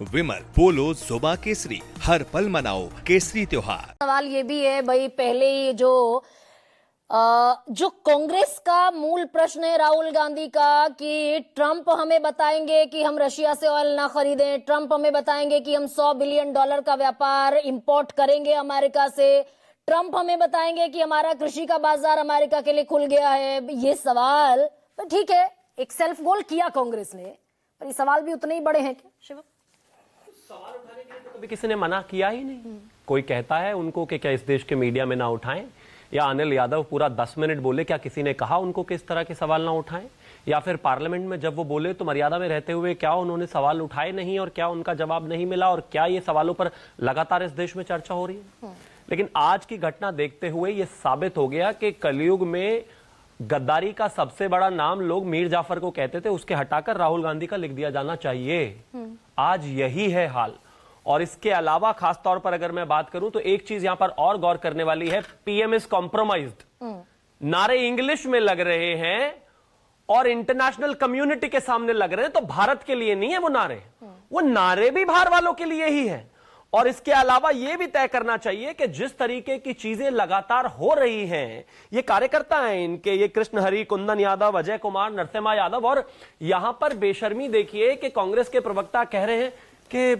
विमल बोलो जुबा केसरी, हर पल मनाओ केसरी त्योहार। सवाल ये भी है भाई, पहले ही जो कांग्रेस का मूल प्रश्न है राहुल गांधी का कि ट्रंप हमें बताएंगे कि हम रशिया से ऑयल ना खरीदें, ट्रंप हमें बताएंगे कि हम $100 बिलियन का व्यापार इंपोर्ट करेंगे अमेरिका से, ट्रंप हमें बताएंगे कि हमारा कृषि का बाजार अमेरिका के लिए खुल गया है। ये सवाल ठीक है, एक सेल्फ गोल किया कांग्रेस ने, पर ये सवाल भी उतने ही बड़े हैं क्या शिवम? सवाल उठाने के लिए तो कभी किसी ने मना किया ही नहीं। कोई कहता है उनको कि क्या इस देश के मीडिया में ना उठाएं, या अनिल यादव पूरा 10 मिनट बोले, क्या किसी ने कहा उनको कि इस तरह के सवाल ना उठाएं? या फिर पार्लियामेंट में जब वो बोले तो मर्यादा में रहते हुए क्या उन्होंने सवाल उठाए नहीं, और क्या उनका जवाब नहीं मिला, और क्या ये सवालों पर लगातार इस देश में चर्चा हो रही है? लेकिन आज की घटना देखते हुए ये साबित हो गया कि कलयुग में गद्दारी का सबसे बड़ा नाम लोग मीर जाफर को कहते थे, उसके हटाकर राहुल गांधी का लिख दिया जाना चाहिए। आज यही है हाल। और इसके अलावा खास तौर पर अगर मैं बात करूं तो एक चीज यहां पर और गौर करने वाली है, पीएम इज कॉम्प्रोमाइज्ड। नारे इंग्लिश में लग रहे हैं और इंटरनेशनल कम्युनिटी के सामने लग रहे हैं, तो भारत के लिए नहीं है वो नारे, वो नारे भी बाहर वालों के लिए ही है। और इसके अलावा यह भी तय करना चाहिए कि जिस तरीके की चीजें लगातार हो रही हैं, ये कार्यकर्ता हैं इनके, ये कृष्ण हरि, कुंदन यादव, अजय कुमार, नरसिम्हा यादव, और यहां पर बेशर्मी देखिए कि कांग्रेस के प्रवक्ता कह रहे हैं कि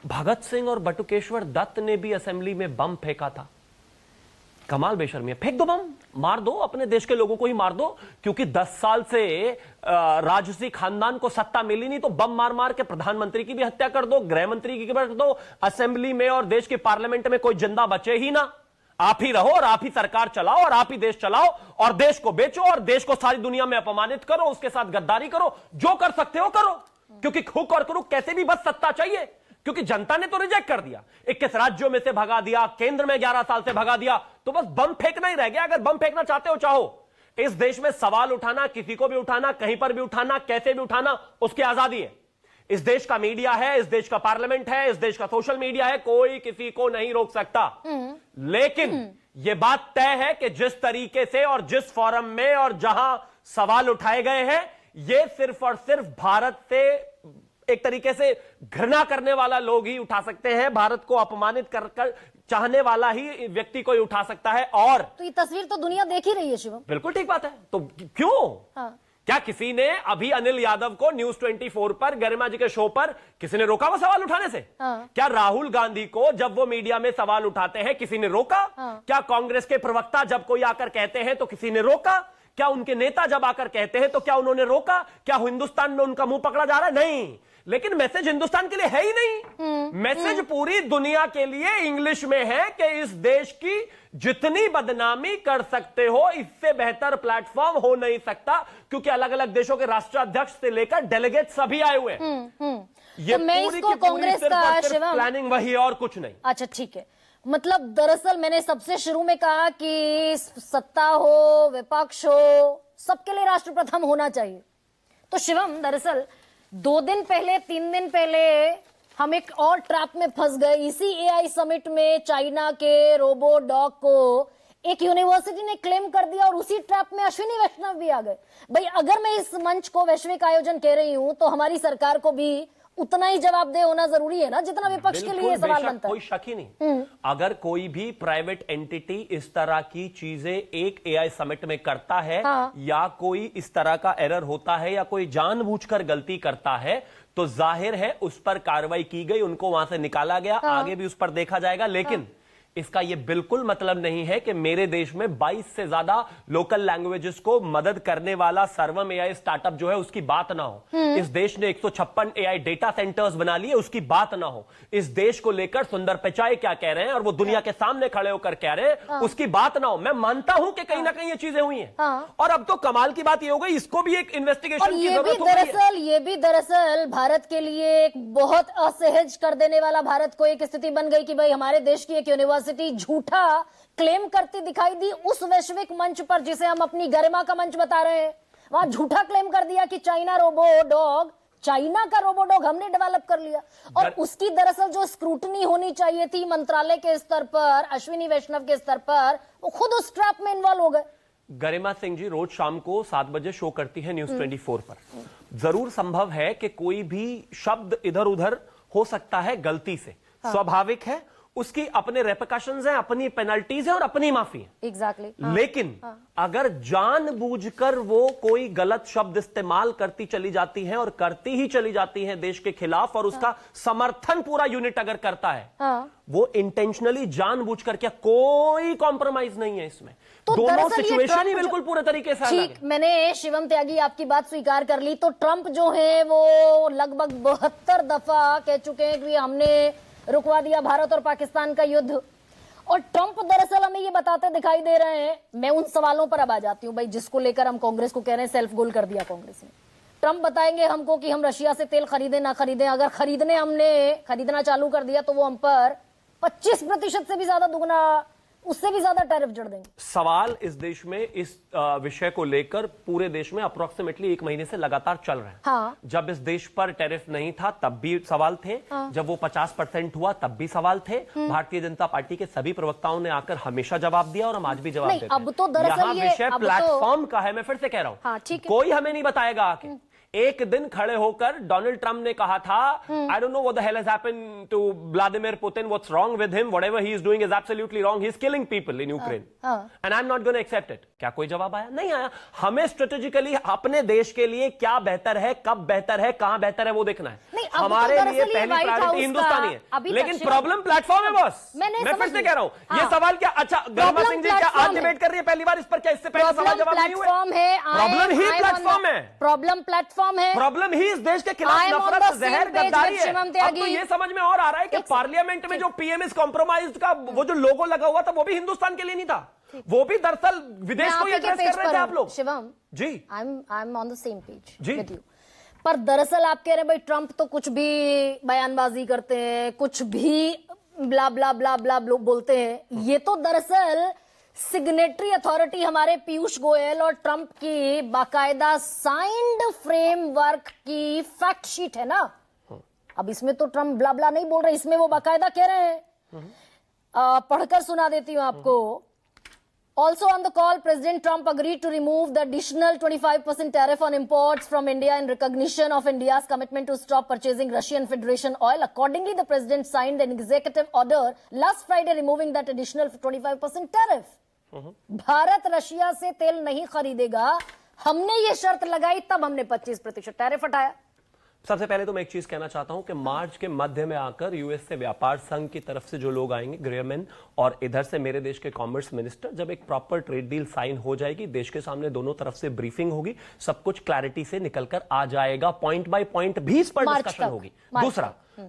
भगत सिंह और बटुकेश्वर दत्त ने भी असेंबली में बम फेंका था। कमाल बेशर्मी है। फेंक दो बम, मार दो, अपने देश के लोगों को ही मार दो, क्योंकि 10 साल से राजसी खानदान को सत्ता मिली नहीं, तो बम मार मार के प्रधानमंत्री की भी हत्या कर दो, गृह मंत्री की भी कर दो, असेंबली में और देश के पार्लियामेंट में कोई जिंदा बचे ही ना। आप ही रहो और आप ही सरकार चलाओ और आप ही देश चलाओ और देश को बेचो और देश को सारी दुनिया में अपमानित करो, उसके साथ गद्दारी करो, जो कर सकते हो करो, क्योंकि हुक और क्रुक कैसे भी बस सत्ता चाहिए, क्योंकि जनता ने तो रिजेक्ट कर दिया, 21 राज्यों में से भगा दिया, केंद्र में 11 साल से भगा दिया, तो बस बम फेंकना ही रह गया। अगर बम फेंकना चाहते हो चाहो, इस देश में सवाल उठाना, किसी को भी उठाना, कहीं पर भी उठाना, कैसे भी उठाना, उसकी आजादी है। इस देश का मीडिया है, इस देश का पार्लियामेंट है, इस देश का सोशल मीडिया है, कोई किसी को नहीं रोक सकता। लेकिन यह बात तय है कि जिस तरीके से और जिस फोरम में और जहां सवाल उठाए गए हैं, यह सिर्फ और सिर्फ भारत से एक तरीके से घृणा करने वाला लोग ही उठा सकते हैं, भारत को अपमानित कर चाहने वाला ही व्यक्ति कोई उठा सकता है। और तो ये तस्वीर तो दुनिया देख ही रही है शिवम। बिल्कुल ठीक बात है, तो क्यों? क्या किसी ने अभी अनिल यादव को न्यूज 24 पर, गरिमा जी के शो पर, किसी ने रोका वो सवाल उठाने से? क्या राहुल गांधी को जब वो मीडिया में सवाल उठाते हैं किसी ने रोका? क्या कांग्रेस के प्रवक्ता जब कोई आकर कहते हैं तो किसी ने रोका? क्या उनके नेता जब आकर कहते हैं तो क्या उन्होंने रोका? क्या हिंदुस्तान में उनका मुंह पकड़ा जा रहा है? नहीं। लेकिन मैसेज हिंदुस्तान के लिए है ही नहीं। मैसेज पूरी दुनिया के लिए इंग्लिश में है कि इस देश की जितनी बदनामी कर सकते हो, इससे बेहतर प्लेटफॉर्म हो नहीं सकता, क्योंकि अलग अलग देशों के राष्ट्राध्यक्ष से लेकर डेलीगेट सभी आए हुए हैं। ये तो मैं इसको कांग्रेस का शिवम प्लानिंग वही और कुछ नहीं। अच्छा ठीक है, मतलब दरअसल मैंने सबसे शुरू में कहा कि सत्ता हो, विपक्ष हो, सबके लिए राष्ट्र प्रथम होना चाहिए। तो शिवम दरअसल 2 दिन पहले, 3 दिन पहले हम एक और ट्रैप में फंस गए। इसी एआई समिट में चाइना के रोबो डॉग को एक यूनिवर्सिटी ने क्लेम कर दिया और उसी ट्रैप में अश्विनी वैष्णव भी आ गए। भाई अगर मैं इस मंच को वैश्विक आयोजन कह रही हूं तो हमारी सरकार को भी उतना ही जवाबदेह होना जरूरी है ना, जितना विपक्ष के लिए सवाल बनता है। कोई शक ही नहीं। अगर कोई भी प्राइवेट एंटिटी इस तरह की चीजें एक एआई समिट में करता है, या कोई इस तरह का एरर होता है, या कोई जानबूझकर गलती करता है, तो जाहिर है उस पर कार्रवाई की गई, उनको वहां से निकाला गया, आगे भी उस पर देखा जाएगा। लेकिन इसका यह बिल्कुल मतलब नहीं है कि मेरे देश में 22 से ज्यादा लोकल लैंग्वेजेस को मदद करने वाला सर्वम एआई स्टार्टअप जो है उसकी बात ना हो। इस देश ने 156 एआई डेटा सेंटर्स बना लिए, उसकी बात ना हो। इस देश को लेकर सुंदर पिचाई क्या कह रहे हैं और वो दुनिया के सामने खड़े होकर कह रहे हैं, उसकी बात ना हो। मैं मानता हूं कि कहीं ना कहीं ये चीजें हुई हैं, और अब तो कमाल की बात ये हो गई, इसको भी एक इन्वेस्टिगेशन की जरूरत हो गई है। ये भी दरअसल भारत के लिए एक बहुत असहज कर देने वाला, भारत को एक स्थिति बन गई कि भाई हमारे देश की एक यूनिवर्सिटी झूठा क्लेम करती दिखाई दी उस वैश्विक मंच पर जिसे हम अपनी गरिमा का मंच बता रहे हैं। वहां झूठा क्लेम कर दिया कि चाइना का रोबो डॉग हमने डेवलप कर लिया, और उसकी दरअसल जो स्क्रूटनी होनी चाहिए थी मंत्रालय के स्तर पर, अश्विनी वैष्णव के स्तर पर, वो खुद उस ट्रैप में इन्वॉल्व हो गए। गरिमा सिंह जी रोज शाम को 7 बजे शो करती है न्यूज 24 पर। जरूर संभव है कि कोई भी शब्द इधर उधर हो सकता है गलती से, स्वाभाविक है, उसकी अपने रेपरकशंस हैं, अपनी पेनल्टीज हैं और अपनी माफी है। एग्जैक्टली लेकिन अगर जानबूझकर वो कोई गलत शब्द इस्तेमाल करती चली जाती है और करती ही चली जाती है देश के खिलाफ, और उसका समर्थन पूरा यूनिट अगर करता है, वो इंटेंशनली जानबूझकर, क्या कोई कॉम्प्रोमाइज नहीं है इसमें, तो दोनों सिचुएशन ही बिल्कुल पूरे तरीके से अलग है। ठीक, मैंने शिवम त्यागी आपकी बात स्वीकार कर ली। तो ट्रंप जो है वो लगभग 72 दफा कह चुके हैं कि हमने रुकवा दिया भारत और पाकिस्तान का युद्ध, और ट्रंप दरअसल हमें ये बताते दिखाई दे रहे हैं। मैं उन सवालों पर अब आ जाती हूं भाई, जिसको लेकर हम कांग्रेस को कह रहे हैं सेल्फ गोल कर दिया कांग्रेस ने। ट्रंप बताएंगे हमको कि हम रशिया से तेल खरीदें ना खरीदें, अगर हमने खरीदना चालू कर दिया तो वो हम पर 25% से भी ज्यादा दुगना, उससे भी ज्यादा टैरिफ जड़ देंगे। सवाल इस देश में इस विषय को लेकर पूरे देश में अप्रोक्सीमेटली 1 महीने से लगातार चल रहे हैं। हाँ। जब इस देश पर टैरिफ नहीं था तब भी सवाल थे, जब वो 50% हुआ तब भी सवाल थे। भारतीय जनता पार्टी के सभी प्रवक्ताओं ने आकर हमेशा जवाब दिया और हम आज भी जवाब देते हैं। अब तो दरअसल ये विषय प्लेटफॉर्म का है, मैं फिर से कह रहा हूं। हाँ, ठीक है। कोई हमें नहीं बताएगा आके। एक दिन खड़े होकर डोनाल्ड ट्रंप ने कहा था, I don't know what the hell has happened to Vladimir Putin, what's wrong with him, whatever he is doing is absolutely wrong, he is killing people in Ukraine and I am not gonna accept it. क्या कोई जवाब आया? नहीं आया। हमें strategically अपने देश के लिए क्या बेहतर है, कब बेहतर है, कहां बेहतर है वो देखना है। हमारे लिए पहली प्रायोरिटी हिंदुस्तानी है, लेकिन प्रॉब्लम प्लेटफॉर्म है बॉस। मैं फिर से कह रहा हूं, ये सवाल क्या, अच्छा गरिमा सिंह जी क्या आज डिबेट कर रही है पहली बार इस पर? क्या इससे पहले सवाल जवाब नहीं हुए? प्रॉब्लम ही प्लेटफॉर्म है, प्रॉब्लम प्लेटफॉर्म है, प्रॉब्लम ही इस देश के खिलाफ नफरत, जहर, गद्दारी है। अब तो ये समझ में और आ रहा है कि पार्लियामेंट में जो पीएम इज कॉम्प्रोमाइज्ड का वो जो लोगो लगा हुआ था वो भी हिंदुस्तान के लिए नहीं था, वो भी दरअसल विदेश को ही एड्रेस कर रहे थे आप लोग। Shivam ji, I am on the same page जी विद यू। पर दरअसल आप कह रहे हैं भाई ट्रंप तो कुछ भी बयानबाजी करते हैं, कुछ भी ब्ला ब्ला ब्ला ब्ला बोलते हैं। ये तो दरअसल सिग्नेटरी अथॉरिटी हमारे पीयूष गोयल और ट्रंप की बाकायदा साइंड फ्रेमवर्क की फैक्ट शीट है ना। अब इसमें तो ट्रंप ब्ला ब्ला नहीं बोल रहे, इसमें वो बाकायदा कह रहे हैं। पढ़कर सुना देती हूं आपको। Also on the call, President Trump agreed to remove the additional 25% tariff on imports from India in recognition of India's commitment to stop purchasing Russian Federation oil. Accordingly, the president signed an executive order last Friday removing that additional 25% tariff. Bharat Russia से तेल नहीं खरीदेगा, हमने ये शर्त लगाई तब हमने 25% टैरिफ हटाया। सबसे पहले तो मैं एक चीज कहना चाहता हूं कि मार्च के मध्य में आकर यूएस से व्यापार संघ की तरफ से जो लोग आएंगे, गृहमैन, और इधर से मेरे देश के कॉमर्स मिनिस्टर, जब एक प्रॉपर ट्रेड डील साइन हो जाएगी, देश के सामने दोनों तरफ से ब्रीफिंग होगी, सब कुछ क्लैरिटी से निकलकर आ जाएगा, पॉइंट बाय पॉइंट भी इस पर डिस्कशन होगी।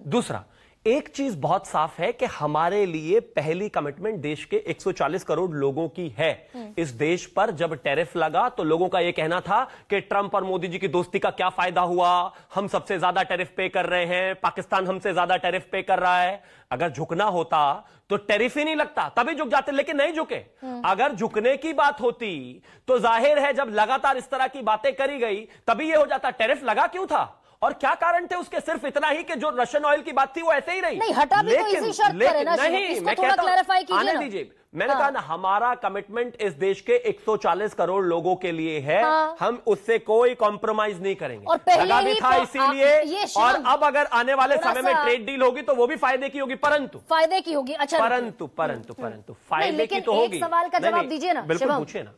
दूसरा एक चीज बहुत साफ है कि हमारे लिए पहली कमिटमेंट देश के 140 करोड़ लोगों की है। इस देश पर जब टैरिफ लगा तो लोगों का यह कहना था कि ट्रंप और मोदी जी की दोस्ती का क्या फायदा हुआ, हम सबसे ज्यादा टैरिफ पे कर रहे हैं, पाकिस्तान हमसे ज्यादा टैरिफ पे कर रहा है। अगर झुकना होता तो टैरिफ ही नहीं लगता, तभी झुक जाते, लेकिन नहीं झुके। अगर झुकने की बात होती तो जाहिर है जब लगातार इस तरह की बातें करी गई तभी यह हो जाता। टैरिफ लगा क्यों था और क्या कारण थे उसके? सिर्फ इतना ही कि जो रशियन ऑयल की बात थी वो ऐसे ही रही, नहीं हटा भी तो इसी शर्त पर है ना। नहीं, मैं कहता हूं आने दीजिए। मैंने कहा ना, हमारा कमिटमेंट इस देश के 140 करोड़ लोगों के लिए है। हम उससे कोई कॉम्प्रोमाइज नहीं करेंगे, और पहले लगा भी था इसीलिए। और अब अगर आने वाले समय में ट्रेड डील होगी तो वो भी फायदे की होगी, परंतु फायदे की होगी। अच्छा, परंतु फायदे की तो होगी। सवाल का जवाब दीजिए ना। बिल्कुल पूछिए ना।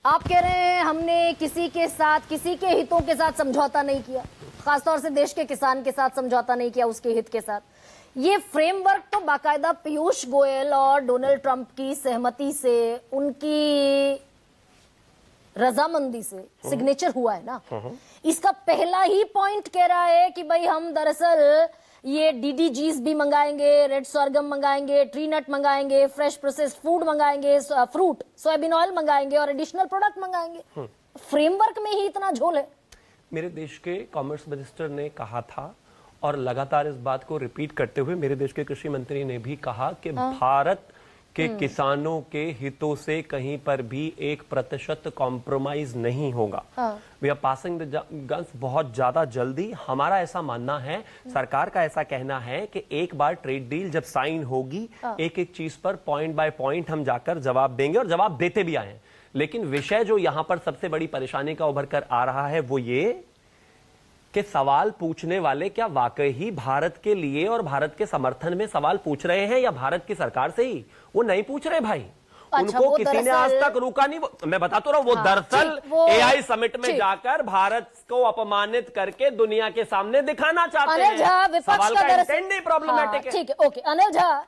आप कह रहे हैं हमने किसी के साथ, किसी के हितों के साथ समझौता नहीं किया, खासतौर से देश के किसान के साथ समझौता नहीं किया, उसके हित के साथ। ये फ्रेमवर्क तो बाकायदा पीयूष गोयल और डोनाल्ड ट्रंप की सहमति से, उनकी रजामंदी से सिग्नेचर हुआ है ना। इसका पहला ही पॉइंट कह रहा है कि भाई हम दरअसल ये डीडीजीज भी मंगाएंगे, रेड सोरगम मंगाएंगे, ट्री नट मंगाएंगे, फ्रेश प्रोसेस्ड फूड मंगाएंगे, फ्रूट, सोयाबीन ऑयल मंगाएंगे और एडिशनल प्रोडक्ट मंगाएंगे। फ्रेमवर्क में ही इतना झोल है। मेरे देश के कॉमर्स मिनिस्टर ने कहा था और लगातार इस बात को रिपीट करते हुए मेरे देश के कृषि मंत्री ने भी कहा कि भारत के किसानों के हितों से कहीं पर भी 1% कॉम्प्रोमाइज नहीं होगा। We are passing the guns बहुत ज्यादा जल्दी। हमारा ऐसा मानना है, सरकार का ऐसा कहना है कि एक बार ट्रेड डील जब साइन होगी, एक एक चीज पर पॉइंट बाय पॉइंट हम जाकर जवाब देंगे और जवाब देते भी आए हैं। लेकिन विषय जो यहां पर सबसे बड़ी परेशानी का उभर कर आ रहा है वो ये कि सवाल पूछने वाले क्या वाकई ही भारत के लिए और भारत के समर्थन में सवाल पूछ रहे हैं या भारत की सरकार से ही? वो नहीं पूछ रहे भाई। अच्छा, उनको वो किसी ने आज तक रोका नहीं। मैं बताता रहा हूं, वो दरअसल एआई समिट में जाकर भारत को अपमानित करके दुनिया के सामने दिखाना चाहते हैं। अनिल झा, विपक्ष सवाल का का दरअसल इंटेंट ही प्रॉब्लमेटिक है। ठीक है, ओके अनिल झा।